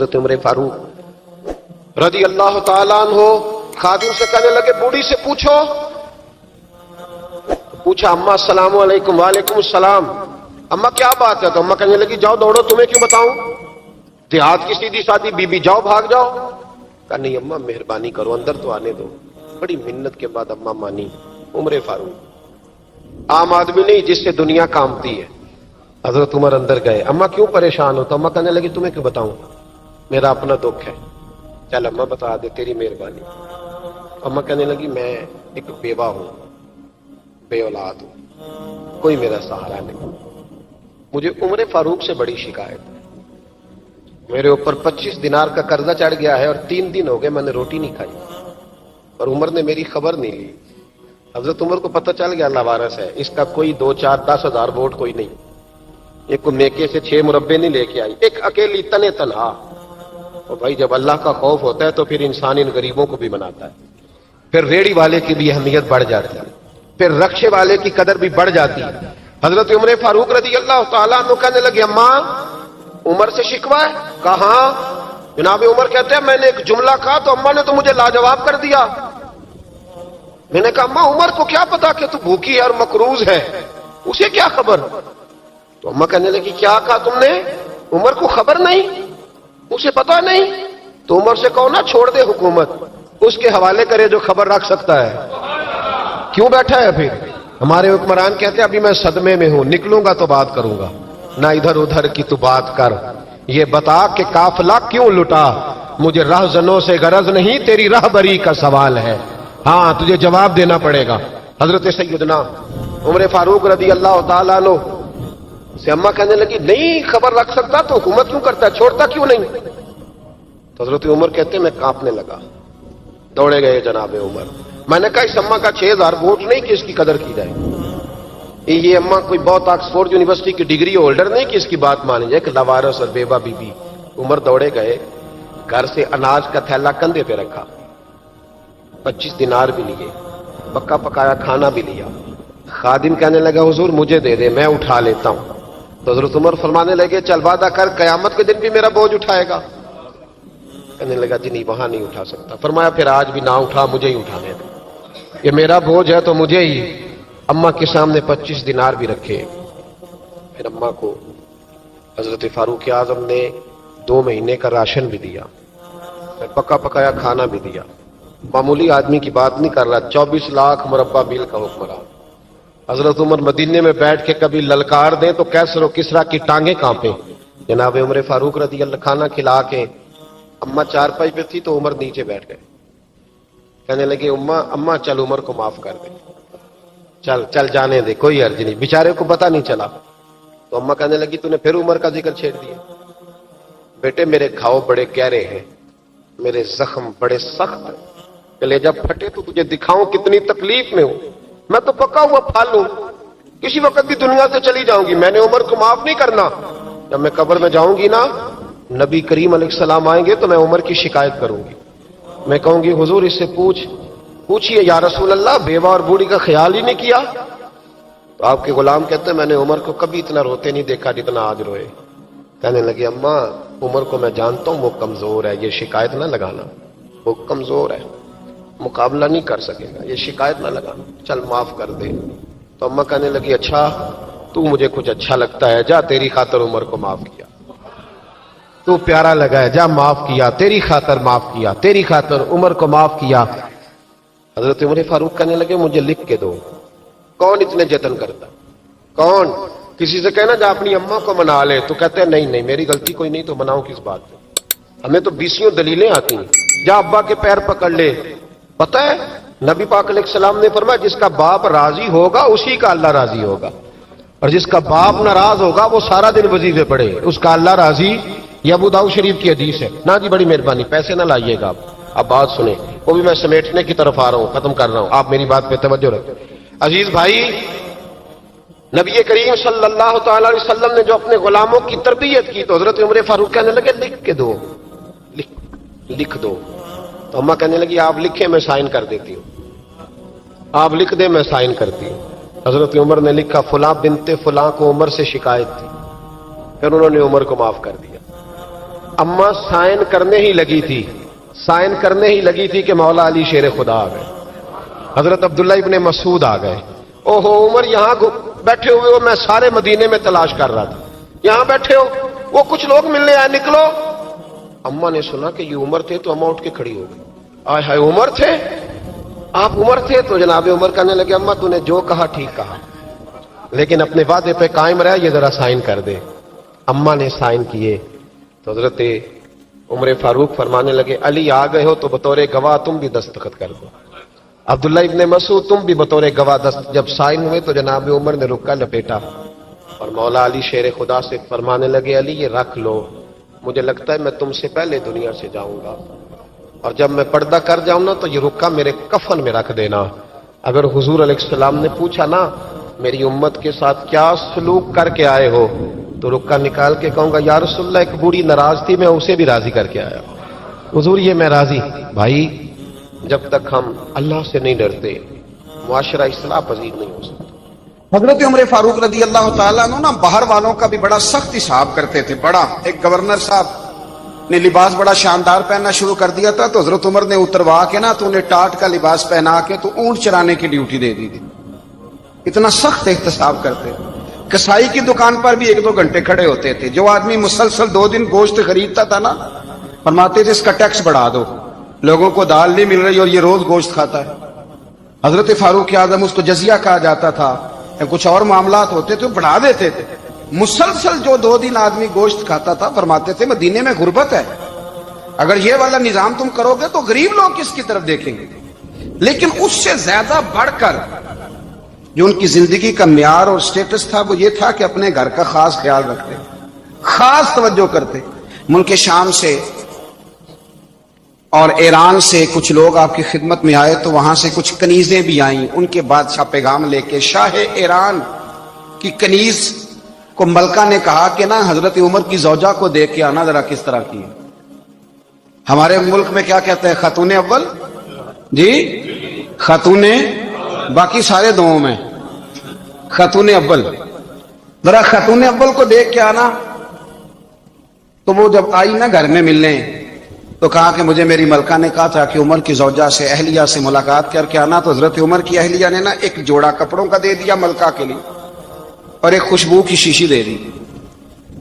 حضرت عمر فاروق رضی اللہ تعالیٰ عنہ خادم سے کہنے لگے بوڑھی سے پوچھو. پوچھا اما السلام علیکم. وعلیکم السلام. اما کیا بات ہے؟ تو اما کہنے لگی جاؤ دوڑو, تمہیں کیوں بتاؤں, دیہات کی سیدھی سادی بی بی, جاؤ بھاگ جاؤ. کہا نہیں اما مہربانی کرو اندر تو آنے دو. بڑی منت کے بعد اما مانی. عمر فاروق عام آدمی نہیں جس سے دنیا کامتی ہے. حضرت عمر اندر گئے. اما کیوں پریشان ہو؟ تو اما کہنے لگی تمہیں کیوں بتاؤں, میرا اپنا دکھ ہے. چل اما بتا دے, تیری مہربانی. اما کہنے لگی میں ایک بیوہ ہوں, بے اولاد ہوں, کوئی میرا سہارا نہیں. مجھے عمر فاروق سے بڑی شکایت ہے. میرے اوپر 25 دینار کا قرضہ چڑھ گیا ہے اور 3 دن ہو گئے میں نے روٹی نہیں کھائی, اور عمر نے میری خبر نہیں لی. حضرت عمر کو پتہ چل گیا اللہ وارث ہے, اس کا کوئی 2 4 10 ہزار ووٹ کوئی نہیں. ایک کو میکے سے 6 مربے نہیں لے کے آئی, ایک اکیلی تنے تنہا. اور بھائی جب اللہ کا خوف ہوتا ہے تو پھر انسان ان غریبوں کو بھی مناتا ہے. پھر ریڑھی والے کی بھی اہمیت بڑھ جاتی ہے, پھر رکشے والے کی قدر بھی بڑھ جاتی ہے. حضرت عمر فاروق رضی اللہ تعالیٰ عنہ کہنے لگے اماں عمر سے شکوہ ہے؟ کہاں؟ جناب عمر کہتے ہیں میں نے ایک جملہ کہا تو اماں نے تو مجھے لاجواب کر دیا. میں نے کہا اماں عمر کو کیا پتا کہ تو بھوکی ہے اور مقروض ہے, اسے کیا خبر؟ تو اماں کہنے لگی کیا کہا تم نے؟ عمر کو خبر نہیں, اسے پتا نہیں؟ تو عمر سے کہو نا چھوڑ دے حکومت, اس کے حوالے کرے جو خبر رکھ سکتا ہے. کیوں بیٹھا ہے پھر؟ ہمارے حکمران کہتے ہیں ابھی میں صدمے میں ہوں, نکلوں گا تو بات کروں گا, نہ ادھر ادھر کی تو بات کر. یہ بتا کہ قافلہ کیوں لٹا, مجھے رہزنوں سے غرض نہیں, تیری رہبری کا سوال ہے. ہاں تجھے جواب دینا پڑے گا. حضرت سیدنا عمر فاروق رضی اللہ تعالیٰ عنہ سے اماں کہنے لگی نہیں خبر رکھ سکتا تو حکومت کیوں کرتا ہے, چھوڑتا کیوں نہیں؟ تو حضرت عمر کہتے ہیں میں کانپنے لگا. دوڑے گئے جناب عمر. میں نے کہا اس اماں کا 6000 ووٹ نہیں کہ اس کی قدر کی جائے. یہ اماں کوئی بہت آکسفورڈ یونیورسٹی کی ڈگری ہولڈر نہیں کہ اس کی بات مانی جائے. کہ لاوارث اور بیوہ بی بی. عمر دوڑے گئے, گھر سے اناج کا تھیلا کندھے پہ رکھا, 25 دینار بھی لیے, پکا پکایا کھانا بھی لیا. خادم کہنے لگا حضور مجھے دے دے میں اٹھا لیتا ہوں. تو حضرت عمر فرمانے لگے چل وعدہ کر قیامت کے دن بھی میرا بوجھ اٹھائے گا. کہنے لگا جی نہیں وہاں نہیں اٹھا سکتا. فرمایا پھر آج بھی نہ اٹھا, مجھے ہی اٹھانے دے, یہ میرا بوجھ ہے تو مجھے ہی. اماں کے سامنے 25 دینار بھی رکھے. پھر اماں کو حضرت فاروق اعظم نے 2 مہینے کا راشن بھی دیا, پھر پکا پکایا کھانا بھی دیا. معمولی آدمی کی بات نہیں کر رہا, 24 لاکھ مربع میل کا حکمران. حضرت عمر مدینے میں بیٹھ کے کبھی للکار دیں تو کیسر و کسرا کی ٹانگیں کانپیں. جناب عمر فاروق رضی اللہ کھانا کھلا کے اماں چارپائی پہ تھی تو عمر نیچے بیٹھ گئے. کہنے لگے اماں چل عمر کو معاف کر دے, چل چل جانے دے, کوئی حرج نہیں, بیچارے کو پتہ نہیں چلا. تو اماں کہنے لگی تو نے پھر عمر کا ذکر چھیڑ دیا. بیٹے میرے گھاؤ بڑے گہرے ہیں, میرے زخم بڑے سخت ہیں, کلیجہ پھٹے تو تجھے دکھاؤں کتنی تکلیف میں ہوں. میں تو پکا ہوا پھل ہوں, کسی وقت بھی دنیا سے چلی جاؤں گی. میں نے عمر کو معاف نہیں کرنا. جب میں قبر میں جاؤں گی نا, نبی کریم علیہ السلام آئیں گے تو میں عمر کی شکایت کروں گی. میں کہوں گی حضور اس سے پوچھئے یا رسول اللہ بیوہ اور بوڑھی کا خیال ہی نہیں کیا. تو آپ کے غلام کہتے ہیں میں نے عمر کو کبھی اتنا روتے نہیں دیکھا جتنا آج روئے. کہنے لگے اماں عمر کو میں جانتا ہوں وہ کمزور ہے, یہ شکایت نہ لگانا, وہ کمزور ہے, مقابلہ نہیں کر سکے گا, یہ شکایت نہ لگانا, چل معاف کر دے. تو اماں کہنے لگی اچھا تو مجھے کچھ اچھا لگتا ہے, جا تیری خاطر عمر کو معاف کیا, تو پیارا لگا ہے, جا معاف کیا, تیری خاطر معاف کیا, تیری خاطر عمر کو معاف کیا. حضرت عمر فاروق کہنے لگے مجھے لکھ کے دو. کون اتنے جتن کرتا, کون؟ کسی سے کہنا جا اپنی اماں کو منا لے, تو کہتے ہیں نہیں نہیں میری غلطی کوئی نہیں تو مناؤں کس بات پہ, ہمیں تو 20 دلیلیں آتی ہیں. جا ابا کے پیر پکڑ لے. پتہ ہے نبی پاک علیہ السلام نے فرمایا جس کا باپ راضی ہوگا اسی کا اللہ راضی ہوگا, اور جس کا باپ ناراض ہوگا وہ سارا دن وظیفے پڑھے, اس کا اللہ راضی. یہ ابو داؤد شریف کی حدیث ہے. نا جی بڑی مہربانی, پیسے نہ لائیے گا آپ. اب بات سنیں, وہ بھی میں سمیٹنے کی طرف آ رہا ہوں, ختم کر رہا ہوں, آپ میری بات پہ توجہ رکھیں. عزیز بھائی, نبی کریم صلی اللہ تعالی علیہ وسلم نے جو اپنے غلاموں کی تربیت کی تو حضرت عمر فاروق کہنے لگے لکھ کے دو, لکھ دو. تو اماں کہنے لگی آپ لکھیں میں سائن کر دیتی ہوں, آپ لکھ دیں میں سائن کرتی ہوں. حضرت عمر نے لکھا فلاں بنت فلاں کو عمر سے شکایت تھی. پھر انہوں نے عمر کو معاف کر دیا. اما سائن کرنے ہی لگی تھی کہ مولا علی شیر خدا آ گئے، حضرت عبداللہ ابن مسعود آ گئے. اوہو عمر یہاں بیٹھے ہوئے ہو، میں سارے مدینے میں تلاش کر رہا تھا، یہاں بیٹھے ہو، وہ کچھ لوگ ملنے آئے، نکلو. اما نے سنا کہ یہ عمر تھے تو اما اٹھ کے کھڑی ہو گئی. آئے ہائے عمر تھے، آپ عمر تھے؟ تو جناب عمر کہنے لگے اما تو نے جو کہا ٹھیک کہا، لیکن اپنے وعدے پہ قائم رہ، یہ ذرا سائن کر دے. اما نے سائن کیے تو حضرت عمر فاروق فرمانے لگے علی آ گئے ہو تو بطور گواہ تم بھی دستخط کر دو. عبداللہ ابن مسعود تم بھی بطور گواہ جب سائن ہوئے تو جناب عمر نے رکا لپیٹا اور مولا علی شیر خدا سے فرمانے لگے علی یہ رکھ لو، مجھے لگتا ہے میں تم سے پہلے دنیا سے جاؤں گا، اور جب میں پردہ کر جاؤں نا تو یہ رکا میرے کفن میں رکھ دینا. اگر حضور علیہ السلام نے پوچھا نا میری امت کے ساتھ کیا سلوک کر کے آئے ہو، تو رکا نکال کے کہوں گا یا رسول اللہ ایک بوڑھی ناراض تھی، میں اسے بھی راضی کر کے آیا. حضور یہ میں راضی. بھائی جب تک ہم اللہ سے نہیں ڈرتے معاشرہ اصلاح پذیر نہیں ہو سکتا. حضرت عمر فاروق رضی اللہ تعالیٰ عنہ نا باہر والوں کا بھی بڑا سخت حساب کرتے تھے. بڑا ایک گورنر صاحب نے لباس بڑا شاندار پہننا شروع کر دیا تھا تو حضرت عمر نے اتروا کے نا تو انہیں ٹاٹ کا لباس پہنا کے تو اونٹ چرانے کی ڈیوٹی دے دی تھی. اتنا سخت احتساب کرتے. کسائی کی دکان پر بھی 1-2 گھنٹے کھڑے ہوتے تھے. جو آدمی مسلسل 2 دن گوشت خریدتا تھا نا فرماتے تھے اس کا ٹیکس بڑھا دو، لوگوں کو دال نہیں مل رہی اور یہ روز گوشت کھاتا ہے. حضرت فاروق اعظم اس کو جزیہ کہا جاتا تھا، کچھ اور معاملات ہوتے تھے بڑھا دیتے تھے. مسلسل جو 2 دن آدمی گوشت کھاتا تھا فرماتے تھے مدینے میں غربت ہے، اگر یہ والا نظام تم کرو گے تو غریب لوگ کس کی طرف دیکھیں گے. لیکن اس سے زیادہ بڑھ کر جو ان کی زندگی کا معیار اور سٹیٹس تھا وہ یہ تھا کہ اپنے گھر کا خاص خیال رکھتے، خاص توجہ کرتے. ملک شام سے اور ایران سے کچھ لوگ آپ کی خدمت میں آئے تو وہاں سے کچھ کنیزیں بھی آئیں. ان کے بادشاہ پیغام لے کے شاہ ایران کی کنیز کو ملکہ نے کہا کہ نا حضرت عمر کی زوجہ کو دیکھ کے آنا ذرا کس طرح کی ہے. ہمارے ملک میں کیا کہتے ہیں خاتون اول، جی خاتون، باقی سارے دونوں میں خاتون اول. ذرا خاتون اول کو دیکھ کے آنا. تو وہ جب آئی نا گھر میں ملنے تو کہا کہ مجھے میری ملکہ نے کہا تھا کہ عمر کی زوجہ سے اہلیہ سے ملاقات کر کے آنا. تو حضرت عمر کی اہلیہ نے نا ایک جوڑا کپڑوں کا دے دیا ملکہ کے لیے اور ایک خوشبو کی شیشی دے دی.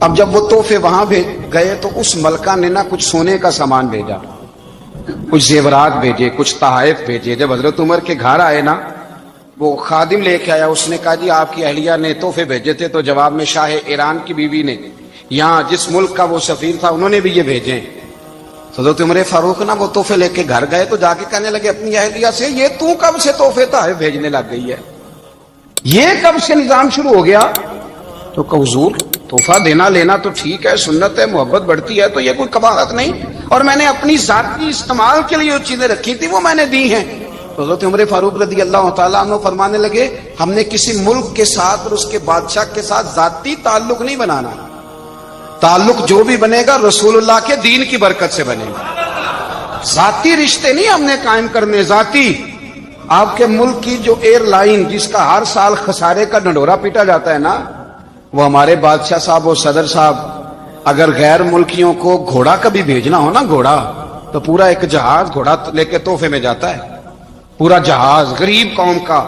اب جب وہ تحفے وہاں گئے تو اس ملکہ نے نا کچھ سونے کا سامان بھیجا، کچھ زیورات بھیجے، کچھ تحائف بھیجے. جب حضرت عمر کے گھر آئے نا وہ خادم لے کے آیا، اس نے کہا جی آپ کی اہلیہ نے تحفے بھیجے تھے. تو جواب میں شاہ ایران کی بیوی نے یہاں جس ملک کا وہ سفیر تھا انہوں نے بھی یہ بھیجے. حضرت عمر فاروق نا وہ تحفے لے کے گھر گئے تو جا کے کہنے لگے اپنی اہلیہ سے یہ تو کب سے تحفے تحائف بھیجنے لگ گئی ہے، یہ کب سے نظام شروع ہو گیا؟ تو کہ حضور تحفہ دینا لینا تو ٹھیک ہے، سنت ہے، محبت بڑھتی ہے، تو یہ کوئی قباحت نہیں، اور میں نے اپنی ذاتی استعمال کے لیے جو چیزیں رکھی تھی وہ میں نے دی ہیں. تو حضرت عمر فاروق رضی اللہ تعالیٰ عنہ فرمانے لگے ہم نے کسی ملک کے ساتھ اور اس کے بادشاہ کے ساتھ ذاتی تعلق نہیں بنانا. تعلق جو بھی بنے گا رسول اللہ کے دین کی برکت سے بنے گا. ذاتی رشتے نہیں ہم نے قائم کرنے. ذاتی آپ کے ملک کی جو ایئر لائن جس کا ہر سال خسارے کا ڈنڈورا پیٹا جاتا ہے نا، وہ ہمارے بادشاہ صاحب اور صدر صاحب اگر غیر ملکیوں کو گھوڑا کبھی بھیجنا ہو نا، گھوڑا تو پورا ایک جہاز گھوڑا لے کے تحفے میں جاتا ہے. پورا جہاز غریب قوم کا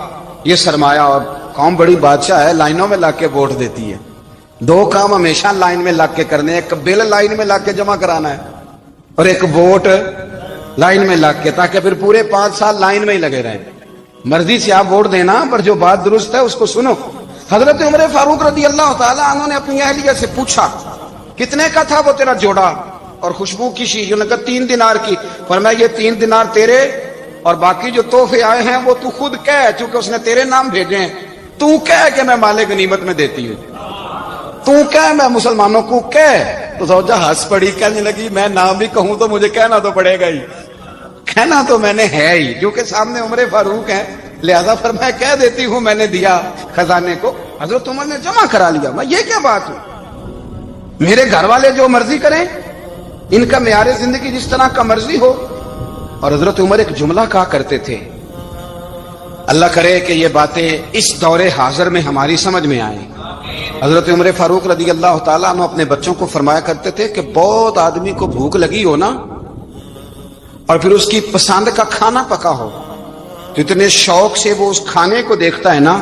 یہ سرمایہ، اور قوم بڑی بادشاہ ہے لائنوں میں لگ کے ووٹ دیتی ہے. 2 کام ہمیشہ لائن میں لگ کے کرنے، ایک بل لائن میں لگ کے جمع کرانا ہے اور ایک ووٹ لائن میں لگ کے، تاکہ پھر پورے 5 سال لائن میں ہی لگے رہیں. مرضی سے آپ ووٹ دینا پر جو بات درست ہے اس کو سنو. حضرت عمر فاروق رضی اللہ تعالیٰ عنہ نے اپنی اہلیہ سے پوچھا کتنے کا تھا وہ تیرا جوڑا اور خوشبو کی شیشی؟ انہوں نے کہا 3 دینار کی. فرمایا یہ 3 دینار تیرے اور باقی جو تحفے آئے ہیں وہ تو خود کہہ، چونکہ اس نے تیرے نام بھیجے ہیں، تو کہہ کہ میں مال غنیمت میں دیتی ہوں، تو کہہ میں مسلمانوں کو کہہ. تو زوجہ ہنس پڑی، کہنے لگی میں نام بھی کہوں تو مجھے کہنا تو پڑے گا ہی، کہنا تو میں نے ہے ہی، کیونکہ سامنے عمر فاروق ہے، لہذا فرمایا کہہ دیتی ہوں میں نے دیا خزانے کو. حضرت عمر نے جمع کرا لیا. میں یہ کیا بات ہوں، میرے گھر والے جو مرضی کریں، ان کا معیار زندگی جس طرح کا مرضی ہو. اور حضرت عمر ایک جملہ کہا کرتے تھے، اللہ کرے کہ یہ باتیں اس دور حاضر میں ہماری سمجھ میں آئیں. حضرت عمر فاروق رضی اللہ تعالیٰ عنہ اپنے بچوں کو فرمایا کرتے تھے کہ بہت آدمی کو بھوک لگی ہو نا اور پھر اس کی پسند کا کھانا پکا ہو تو اتنے شوق سے وہ اس کھانے کو دیکھتا ہے نا،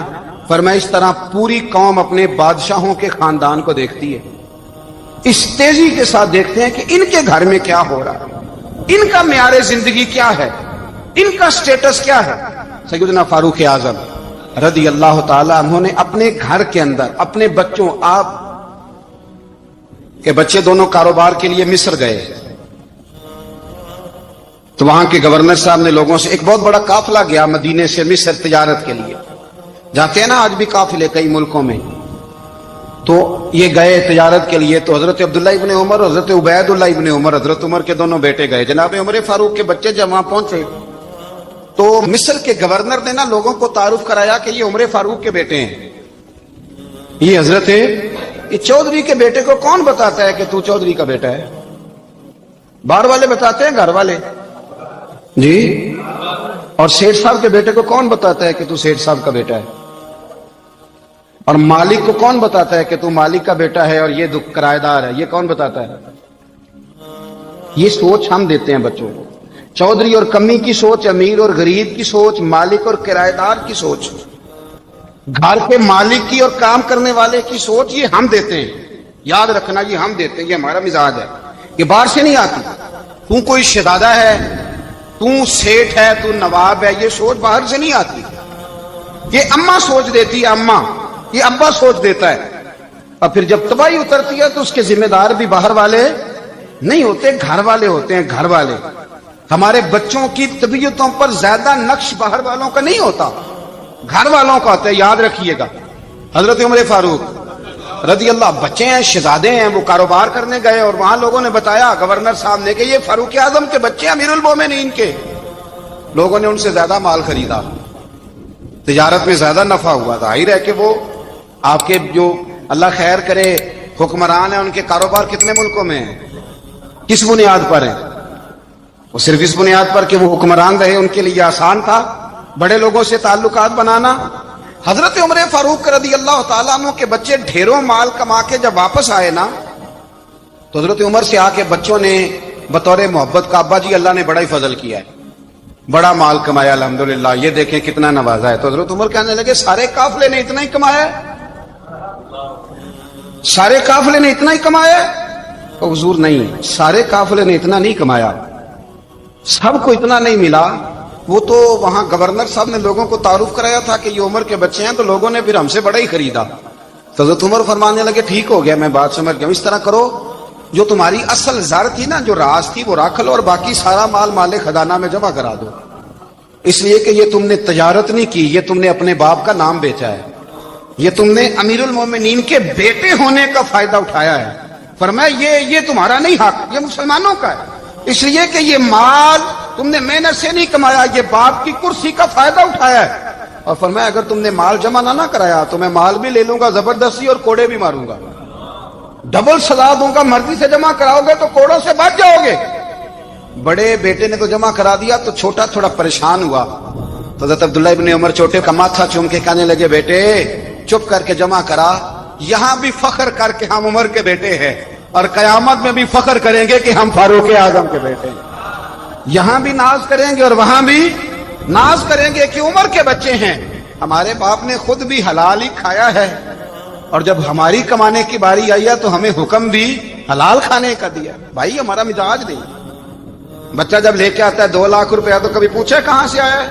فرمایا اس طرح پوری قوم اپنے بادشاہوں کے خاندان کو دیکھتی ہے، اس تیزی کے ساتھ دیکھتے ہیں کہ ان کے گھر میں کیا ہو رہا ہے، ان کا معیار زندگی کیا ہے، ان کا سٹیٹس کیا ہے۔ سیدنا فاروق اعظم رضی اللہ تعالی عنہ نے اپنے گھر کے اندر اپنے بچوں، آپ کے بچے دونوں کاروبار کے لیے مصر گئے تو وہاں کے گورنر صاحب نے لوگوں سے، ایک بہت بڑا قافلہ گیا مدینے سے مصر تجارت کے لیے، جاتے ہیں نا آج بھی قافلے کئی ملکوں میں، تو یہ گئے تجارت کے لیے، تو حضرت عبداللہ ابن عمر اور حضرت عبید اللہ ابن عمر، حضرت عمر کے دونوں بیٹے گئے، جناب عمر فاروق کے بچے جب وہاں پہنچے تو مصر کے گورنر نے نا لوگوں کو تعارف کرایا کہ یہ عمر فاروق کے بیٹے ہیں، یہ حضرت یہ چودھری کے بیٹے کو کون بتاتا ہے کہ تو چودھری کا بیٹا ہے؟ باہر والے بتاتے ہیں، گھر والے جی، اور سیٹھ صاحب کے بیٹے کو کون بتاتا ہے کہ تو سیٹھ صاحب کا بیٹا ہے؟ اور مالک کو کون بتاتا ہے کہ تو مالک کا بیٹا ہے اور یہ کرایہ دار ہے؟ یہ کون بتاتا ہے؟ یہ سوچ ہم دیتے ہیں بچوں کو، چودھری اور کمی کی سوچ، امیر اور غریب کی سوچ، مالک اور کرایہ دار کی سوچ، گھر کے مالک کی اور کام کرنے والے کی سوچ، یہ ہم دیتے ہیں، یاد رکھنا، یہ ہم دیتے ہیں، یہ ہمارا مزاج ہے، یہ باہر سے نہیں آتی۔ تو کوئی شہزادہ ہے، تو سیٹھ ہے، تو نواب ہے، یہ سوچ باہر سے نہیں آتی، یہ اماں سوچ دیتی ہے، اماں، یہ ابا سوچ دیتا ہے، اور پھر جب تباہی اترتی ہے تو اس کے ذمہ دار بھی باہر والے نہیں ہوتے، گھر والے ہوتے ہیں، گھر والے۔ ہمارے بچوں کی طبیعتوں پر زیادہ نقش باہر والوں کا نہیں ہوتا، گھر والوں کا ہوتا ہے، یاد رکھیے گا۔ حضرت عمر فاروق رضی اللہ، بچے ہیں، شہزادے ہیں، وہ کاروبار کرنے گئے اور وہاں لوگوں نے بتایا گورنر صاحب نے کہ یہ فاروق اعظم کے بچے امیر المومنین کے، لوگوں نے ان سے زیادہ مال خریدا، تجارت میں زیادہ نفع ہوا، ظاہر ہے کہ وہ آپ کے جو اللہ خیر کرے حکمران ہیں، ان کے کاروبار کتنے ملکوں میں ہیں، کس بنیاد پر ہیں؟ وہ صرف اس بنیاد پر کہ وہ حکمران رہے، ان کے لیے آسان تھا بڑے لوگوں سے تعلقات بنانا۔ حضرت عمر فاروق رضی اللہ تعالیٰ عنہ کے بچے ڈھیروں مال کما کے جب واپس آئے نا تو حضرت عمر سے آ کے بچوں نے بطور محبت کا، ابا جی اللہ نے بڑا ہی فضل کیا ہے، بڑا مال کمایا الحمدللہ، یہ دیکھیں کتنا نوازا ہے۔ تو حضرت عمر کہنے لگے سارے قافلے نے اتنا ہی کمایا ہے؟ سارے قافلے نے اتنا ہی کمایا ہے؟ تو حضور نہیں، سارے قافلے نے اتنا نہیں کمایا، سب کو اتنا نہیں ملا، وہ تو وہاں گورنر صاحب نے لوگوں کو تعارف کرایا تھا کہ یہ عمر کے بچے ہیں، تو لوگوں نے پھر ہم سے بڑا ہی خریدا۔ تو حضرت عمر فرمانے لگے ٹھیک ہو گیا، میں بات سمجھ گیا، اس طرح کرو، جو تمہاری اصل زر تھی نا، جو راز تھی، وہ رکھ لو اور باقی سارا مال مال خزانہ میں جمع کرا دو، اس لیے کہ یہ تم نے تجارت نہیں کی، یہ تم نے اپنے باپ کا نام بیچا ہے، یہ تم نے امیر المومنین کے بیٹے ہونے کا فائدہ اٹھایا ہے۔ فرمایا یہ تمہارا نہیں حق، یہ مسلمانوں کا ہے، اس لیے کہ یہ مال تم نے محنت سے نہیں کمایا، یہ باپ کی کرسی کا فائدہ اٹھایا ہے۔ اور فرمایا اگر تم نے مال جمع نہ کرایا تو میں مال بھی لے لوں گا زبردستی اور کوڑے بھی ماروں گا، ڈبل سزا دوں گا، مرضی سے جمع کراؤ گے تو کوڑوں سے بچ جاؤ گے۔ بڑے بیٹے نے تو جمع کرا دیا تو چھوٹا تھوڑا پریشان ہوا، تو حضرت عبداللہ ابن عمر چھوٹے کا ماتھا چوم کے کہنے لگے بیٹے چپ کر کے جمع کرا، یہاں بھی فخر کر کے ہم عمر کے بیٹے ہیں اور قیامت میں بھی فخر کریں گے کہ ہم فاروق اعظم کے بیٹے ہیں، یہاں بھی ناز کریں گے اور وہاں بھی ناز کریں گے کہ عمر کے بچے ہیں۔ ہمارے باپ نے خود بھی حلال ہی کھایا ہے اور جب ہماری کمانے کی باری آئی ہے تو ہمیں حکم بھی حلال کھانے کا دیا۔ بھائی ہمارا مزاج نہیں، بچہ جب لے کے آتا ہے 2 لاکھ روپیہ تو کبھی پوچھے کہاں سے آیا ہے؟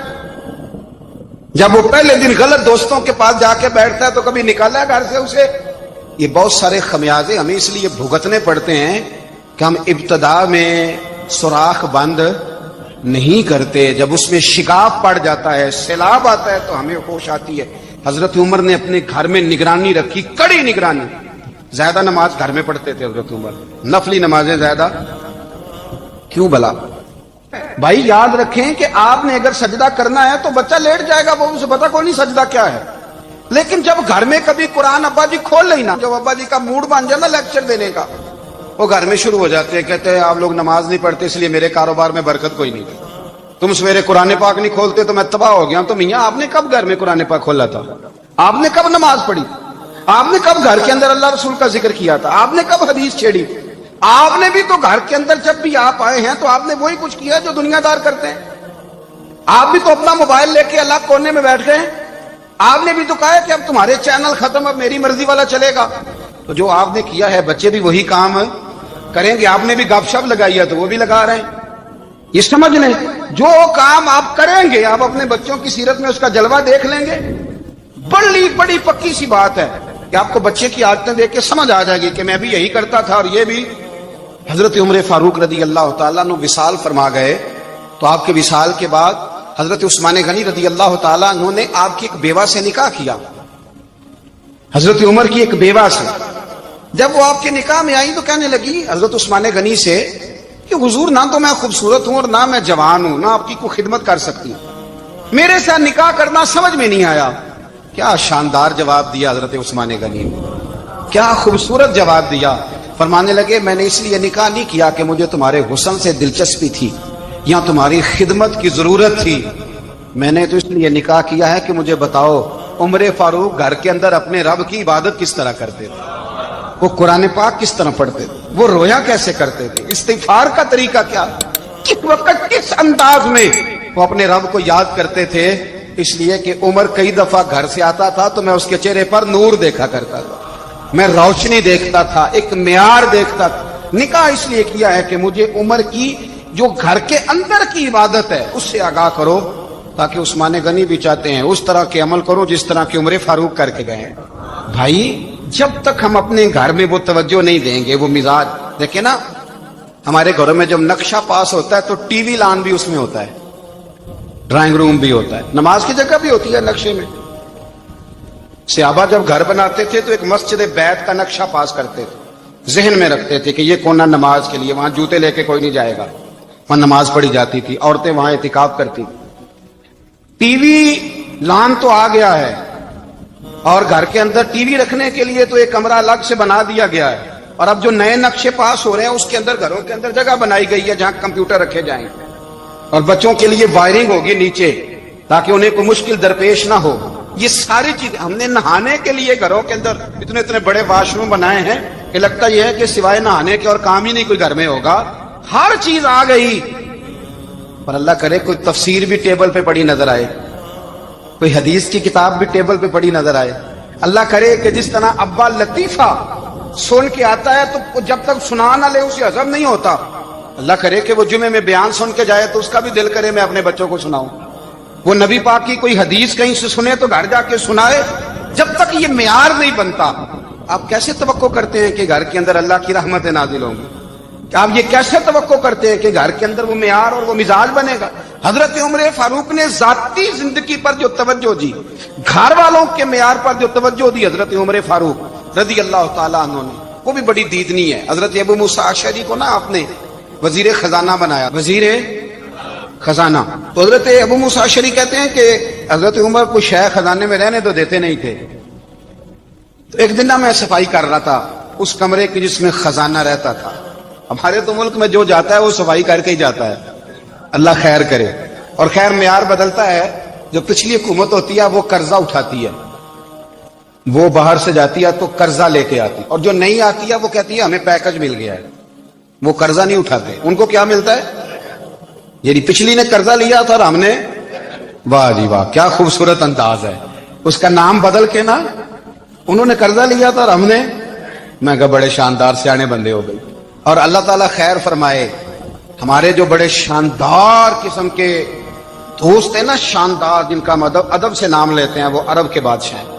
جب وہ پہلے دن غلط دوستوں کے پاس جا کے بیٹھتا ہے تو کبھی نکالا ہے گھر سے اسے؟ یہ بہت سارے خمیازے ہمیں اس لیے بھگتنے پڑتے ہیں کہ ہم ابتدا میں سوراخ بند نہیں کرتے، جب اس میں شگاف پڑ جاتا ہے، سیلاب آتا ہے تو ہمیں ہوش آتی ہے۔ حضرت عمر نے اپنے گھر میں نگرانی رکھی، کڑی نگرانی، زیادہ نماز گھر میں پڑھتے تھے حضرت عمر، نفلی نمازیں زیادہ کیوں بلا؟ بھائی یاد رکھیں کہ آپ نے اگر سجدہ کرنا ہے تو بچہ لیٹ جائے گا، وہ اسے پتا کوئی نہیں سجدہ کیا ہے، لیکن جب گھر میں کبھی قرآن ابا جی کھول لینا، جب ابا جی کا موڈ بن جائے نا لیکچر دینے کا، وہ گھر میں شروع ہو جاتے ہیں، کہتے ہیں آپ لوگ نماز نہیں پڑھتے اس لیے میرے کاروبار میں برکت کوئی نہیں، تم سویرے قرآن پاک نہیں کھولتے تو میں تباہ ہو گیا ہوں۔ تو میاں آپ نے کب گھر میں قرآن پاک کھولا تھا؟ آپ نے کب نماز پڑھی؟ آپ نے کب گھر کے اندر اللہ رسول کا ذکر کیا تھا؟ آپ نے کب حدیث چھیڑی؟ آپ نے بھی تو گھر کے اندر جب بھی آپ آئے ہیں تو آپ نے وہی کچھ کیا جو دنیا دار کرتے ہیں. آپ بھی تو اپنا موبائل لے کے الگ کونے میں بیٹھ گئے. آپ نے بھی تو کہا ہے کہ اب تمہارے چینل ختم، اب میری مرضی والا چلے گا. تو جو آپ نے کیا ہے بچے بھی وہی کام کریں گے. آپ نے بھی گپ شپ لگائی ہے تو وہ بھی لگا رہے ہیں. یہ سمجھ لیں جو کام آپ کریں گے آپ اپنے بچوں کی سیرت میں اس کا جلوہ دیکھ لیں گے. بڑی پکی سی بات ہے کہ آپ کو بچے کی عادتیں دیکھ کے سمجھ آ جائے گی کہ میں بھی یہی کرتا تھا اور یہ بھی. حضرت عمر فاروق رضی اللہ تعالیٰ عنہ وصال فرما گئے تو آپ کے وصال کے بعد حضرت عثمان غنی رضی اللہ تعالیٰ عنہ نے آپ کی ایک بیوہ سے نکاح کیا. حضرت عمر کی ایک بیوہ سے جب وہ آپ کے نکاح میں آئی تو کہنے لگی حضرت عثمان غنی سے کہ حضور نہ تو میں خوبصورت ہوں اور نہ میں جوان ہوں، نہ آپ کی کوئی خدمت کر سکتی ہوں، میرے ساتھ نکاح کرنا سمجھ میں نہیں آیا. کیا شاندار جواب دیا حضرت عثمان غنی نے، کیا خوبصورت جواب دیا. فرمانے لگے میں نے اس لیے نکاح نہیں کیا کہ مجھے تمہارے حسن سے دلچسپی تھی یا تمہاری خدمت کی ضرورت تھی، میں نے تو اس لیے نکاح کیا ہے کہ مجھے بتاؤ عمر فاروق گھر کے اندر اپنے رب کی عبادت کس طرح کرتے تھے، وہ قرآن پاک کس طرح پڑھتے تھے، وہ رویا کیسے کرتے تھے، استغفار کا طریقہ کیا، کس وقت کس انداز میں وہ اپنے رب کو یاد کرتے تھے. اس لیے کہ عمر کئی دفعہ گھر سے آتا تھا تو میں اس کے چہرے پر نور دیکھا کرتا تھا، میں روشنی دیکھتا تھا، ایک معیار دیکھتا تھا. نکاح اس لیے کیا ہے کہ مجھے عمر کی جو گھر کے اندر کی عبادت ہے اس سے آگاہ کرو، تاکہ عثمان غنی بھی چاہتے ہیں اس طرح کے عمل کرو جس طرح کے عمر فاروق کر کے گئے. بھائی جب تک ہم اپنے گھر میں وہ توجہ نہیں دیں گے، وہ مزاج دیکھیں نا، ہمارے گھروں میں جب نقشہ پاس ہوتا ہے تو ٹی وی لان بھی اس میں ہوتا ہے، ڈرائنگ روم بھی ہوتا ہے، نماز کی جگہ بھی ہوتی ہے نقشے میں. صحابہ جب گھر بناتے تھے تو ایک مسجد بیت کا نقشہ پاس کرتے تھے، ذہن میں رکھتے تھے کہ یہ کونا نماز کے لیے، وہاں جوتے لے کے کوئی نہیں جائے گا، وہاں نماز پڑھی جاتی تھی، عورتیں وہاں اعتکاف کرتی تھی. ٹی وی لان تو آ گیا ہے اور گھر کے اندر ٹی وی رکھنے کے لیے تو ایک کمرہ الگ سے بنا دیا گیا ہے، اور اب جو نئے نقشے پاس ہو رہے ہیں اس کے اندر گھروں کے اندر جگہ بنائی گئی ہے جہاں کمپیوٹر رکھے جائیں اور بچوں کے لیے وائرنگ ہوگی نیچے تاکہ انہیں کوئی مشکل درپیش نہ ہو. یہ ساری چیز ہم نے نہانے کے لیے گھروں کے اندر اتنے بڑے واش روم بنائے ہیں کہ لگتا یہ ہے کہ سوائے نہانے کے اور کام ہی نہیں کوئی گھر میں ہوگا. ہر چیز آ گئی، پر اللہ کرے کوئی تفسیر بھی ٹیبل پہ پڑی نظر آئے، کوئی حدیث کی کتاب بھی ٹیبل پہ پڑی نظر آئے. اللہ کرے کہ جس طرح ابا لطیفہ سن کے آتا ہے تو جب تک سنا نہ لے اسے ہضم نہیں ہوتا، اللہ کرے کہ وہ جمعے میں بیان سن کے جائے تو اس کا بھی دل کرے میں اپنے بچوں کو سناؤں. وہ نبی پاک کی کوئی حدیث کہیں سے سنے تو گھر جا کے سنائے. جب تک یہ معیار نہیں بنتا آپ کیسے توقع کرتے ہیں کہ گھر کے اندر اللہ کی رحمتیں نازل ہوں گی؟ آپ یہ کیسے توقع کرتے ہیں کہ گھر کے اندر وہ معیار اور وہ مزاج بنے گا؟ حضرت عمر فاروق نے ذاتی زندگی پر جو توجہ دی، گھر والوں کے معیار پر جو توجہ دی حضرت عمر فاروق رضی اللہ تعالیٰ عنہ نے، وہ بھی بڑی دیدنی ہے. حضرت ابو موسیٰ اشعری کو نا آپ نے وزیر خزانہ بنایا، وزیر خزانہ. تو حضرت ابو موسیٰ اشعری کہتے ہیں کہ حضرت عمر کو شے خزانے میں رہنے تو دیتے نہیں تھے. تو ایک دن میں صفائی کر رہا تھا اس کمرے کی جس میں خزانہ رہتا تھا. ہمارے تو ملک میں جو جاتا ہے وہ صفائی کر کے ہی جاتا ہے، اللہ خیر کرے. اور خیر معیار بدلتا ہے. جو پچھلی حکومت ہوتی ہے وہ قرضہ اٹھاتی ہے، وہ باہر سے جاتی ہے تو قرضہ لے کے آتی، اور جو نہیں آتی ہے وہ کہتی ہے ہمیں پیکج مل گیا ہے. وہ قرضہ نہیں اٹھاتے، ان کو کیا ملتا ہے؟ یعنی پچھلی نے قرضہ لیا تھا اور ہم نے، واہ جی واہ کیا خوبصورت انداز ہے. اس کا نام بدل کے نا، انہوں نے قرضہ لیا تھا اور ہم نے، میں کہا بڑے شاندار سیانے بندے ہو گئی. اور اللہ تعالیٰ خیر فرمائے، ہمارے جو بڑے شاندار قسم کے دوست ہیں نا، شاندار جن کا ادب سے نام لیتے ہیں، وہ عرب کے بادشاہ ہیں.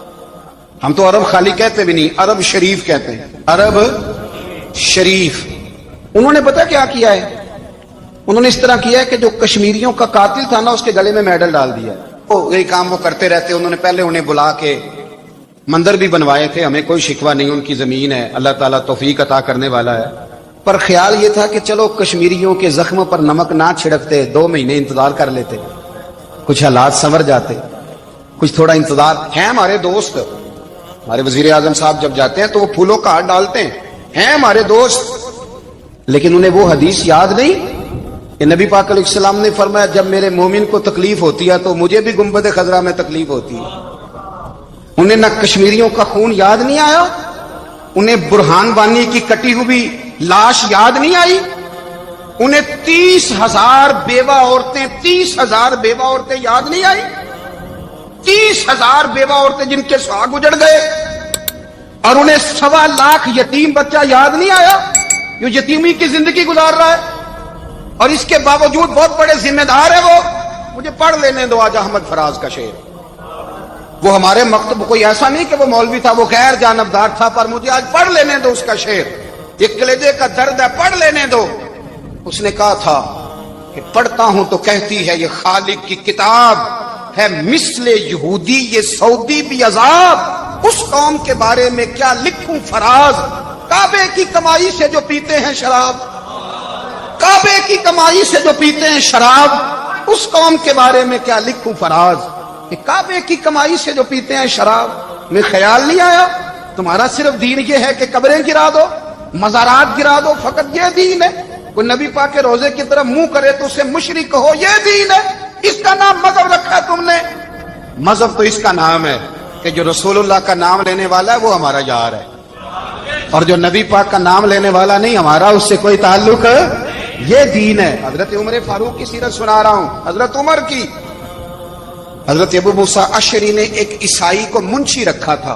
ہم تو عرب خالی کہتے بھی نہیں، عرب شریف کہتے ہیں، عرب شریف. انہوں نے پتہ کیا کیا ہے؟ انہوں نے اس طرح کیا ہے کہ جو کشمیریوں کا قاتل تھا نا اس کے گلے میں میڈل ڈال دیا. یہی کام وہ کرتے رہتے. انہوں نے پہلے انہیں بلا کے مندر بھی بنوائے تھے، ہمیں کوئی شکوہ نہیں، ان کی زمین ہے، اللہ تعالیٰ توفیق عطا کرنے والا ہے. پر خیال یہ تھا کہ چلو کشمیریوں کے زخموں پر نمک نہ چھڑکتے، 2 مہینے انتظار کر لیتے، کچھ حالات سنور جاتے، کچھ تھوڑا انتظار. ہیں ہمارے دوست، ہمارے وزیر اعظم صاحب جب جاتے ہیں تو وہ پھولوں کا ہاتھ ڈالتے ہیں ہمارے دوست. لیکن انہیں وہ حدیث یاد نہیں کہ نبی پاک علیہ السلام نے فرمایا جب میرے مومن کو تکلیف ہوتی ہے تو مجھے بھی گنبد خضرا میں تکلیف ہوتی ہے. انہیں نہ کشمیریوں کا خون یاد نہیں آیا؟ انہیں برہان وانی کی کٹی ہوئی لاش یاد نہیں آئی؟ انہیں 30,000 بیوہ عورتیں یاد نہیں آئی؟ 30,000 بیوہ عورتیں جن کے سہاگ اجڑ گئے، اور انہیں 1.25 لاکھ یتیم بچہ یاد نہیں آیا جو یتیمی کی زندگی گزار رہا ہے؟ اور اس کے باوجود بہت بڑے ذمہ دار ہے وہ۔ مجھے پڑھ لینے دو آج احمد فراز کا شعر۔ وہ ہمارے مکتب کوئی ایسا نہیں کہ وہ مولوی تھا، وہ غیر جانبدار تھا، پر مجھے آج پڑھ لینے دو اس کا شعر۔ یہ کلیجے کا درد ہے، پڑھ لینے دو۔ اس نے کہا تھا کہ پڑھتا ہوں تو کہتی ہے یہ خالق کی کتاب ہے، مثل یہودی یہ سعودی بھی عذاب، اس قوم کے بارے میں کیا لکھوں فراز، کعبے کی کمائی سے جو پیتے ہیں شراب، کعبے کی کمائی سے جو پیتے ہیں شراب، اس قوم کے بارے میں کیا لکھوں فراز، کہ کعبے کی کمائی سے جو پیتے ہیں شراب۔ میں خیال نہیں آیا تمہارا صرف دین یہ ہے کہ قبریں گرا دو، مزارات گرا دو، فقط یہ دین ہے؟ کوئی نبی پاک کے روزے کی طرف منہ کرے تو اسے مشرک کہو، یہ دین ہے؟ اس کا نام مذہب رکھا تم نے؟ مذہب تو اس کا نام ہے کہ جو رسول اللہ کا نام لینے والا ہے وہ ہمارا یار ہے، اور جو نبی پاک کا نام لینے والا نہیں، ہمارا اس سے کوئی تعلق ہے، یہ دین ہے۔ حضرت عمر فاروق کی سیرت سنا رہا ہوں، حضرت عمر کی۔ حضرت ابو موسیٰ اشعری نے ایک عیسائی کو منشی رکھا تھا،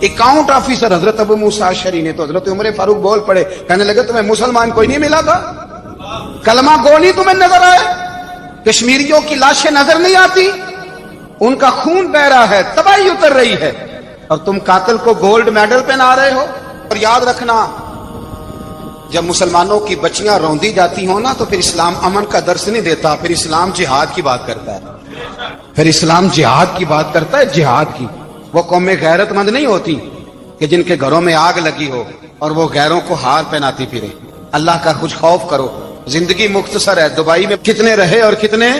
اکاؤنٹ آفیسر حضرت ابو موسیٰ اشعری نے۔ تو حضرت عمر فاروق بول پڑے، کہنے لگے تمہیں مسلمان کوئی نہیں ملا تھا؟ کلمہ گو نہیں تمہیں نظر آئے؟ کشمیریوں کی لاشیں نظر نہیں آتی؟ ان کا خون بہ رہا ہے، تباہی اتر رہی ہے، اور تم قاتل کو گولڈ میڈل پہنا رہے ہو۔ اور یاد رکھنا، جب مسلمانوں کی بچیاں روندی جاتی ہوں نا تو پھر اسلام امن کا درس نہیں دیتا، پھر اسلام جہاد کی بات کرتا ہے، پھر اسلام جہاد کی بات کرتا ہے، جہاد کی۔ وہ قومیں غیرت مند نہیں ہوتی کہ جن کے گھروں میں آگ لگی ہو اور وہ غیروں کو ہار پہناتی پھرے۔ اللہ کا کچھ خوف کرو، زندگی مختصر ہے۔ دبئی میں کتنے رہے اور کتنے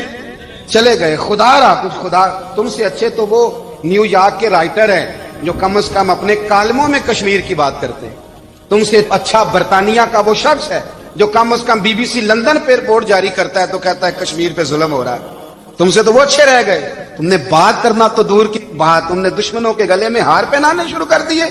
چلے گئے، خدا را کچھ خدا۔ تم سے اچھے تو وہ نیو یارک کے رائٹر ہیں جو کم از کم اپنے کالموں میں کشمیر کی بات کرتے ہیں۔ تم سے اچھا برطانیہ کا وہ شخص ہے جو کم از کم BBC لندن پہ رپورٹ جاری کرتا ہے تو کہتا ہے کشمیر پہ ظلم ہو رہا ہے۔ تم سے تو وہ اچھے رہ گئے، تم نے بات کرنا تو دور کی بات، تم نے دشمنوں کے گلے میں ہار پہنانے شروع کر دیے۔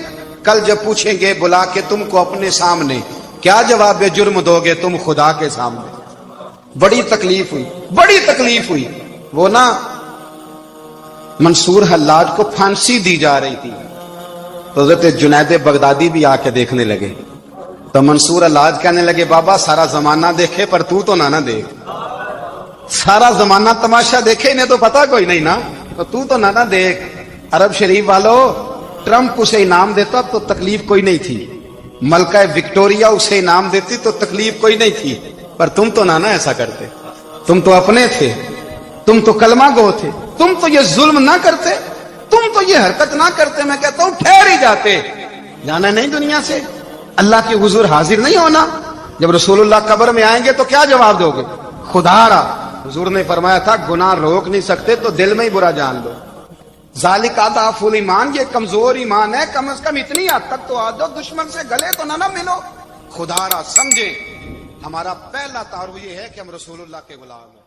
کل جب پوچھیں گے بلا کے تم کو اپنے سامنے، کیا جواب جرم دو گے تم خدا کے سامنے؟ بڑی تکلیف ہوئی، بڑی تکلیف ہوئی۔ وہ نا منصور حلاج کو پھانسی دی جا رہی تھی تو حضرت جنید بغدادی بھی آ کے دیکھنے لگے، تو منصور حلاج کہنے لگے بابا سارا زمانہ دیکھے پر تو نہ دیکھ، سارا زمانہ تماشا دیکھے انہیں تو پتا کوئی نہیں نا، تو نہ دیکھ۔ عرب شریف والو، ٹرمپ اسے انعام دیتا تو تکلیف کوئی نہیں تھی، ملکہ وکٹوریا اسے انعام دیتی تو تکلیف کوئی نہیں تھی، پر تم تو نہ ایسا کرتے، تم تو اپنے تھے، تم تو کلمہ گو تھے، تم تو یہ ظلم نہ کرتے، تم تو یہ حرکت نہ کرتے۔ میں کہتا ہوں ٹھہر ہی جاتے، جانا نہیں دنیا سے، اللہ کے حضور حاضر نہیں ہونا۔ جب رسول اللہ قبر میں آئیں گے تو کیا جواب دو گے؟ خدا را، حضور نے فرمایا تھا گناہ روک نہیں سکتے تو دل میں ہی برا جان لو۔ ذالک اضعف الایمان، یہ کمزور ایمان ہے، کم از کم اتنی حد تک تو آ جاؤ، دشمن سے گلے تو نہ ملو۔ خدا را سمجھے، ہمارا پہلا تعارف یہ ہے کہ ہم رسول اللہ کے غلام ہیں۔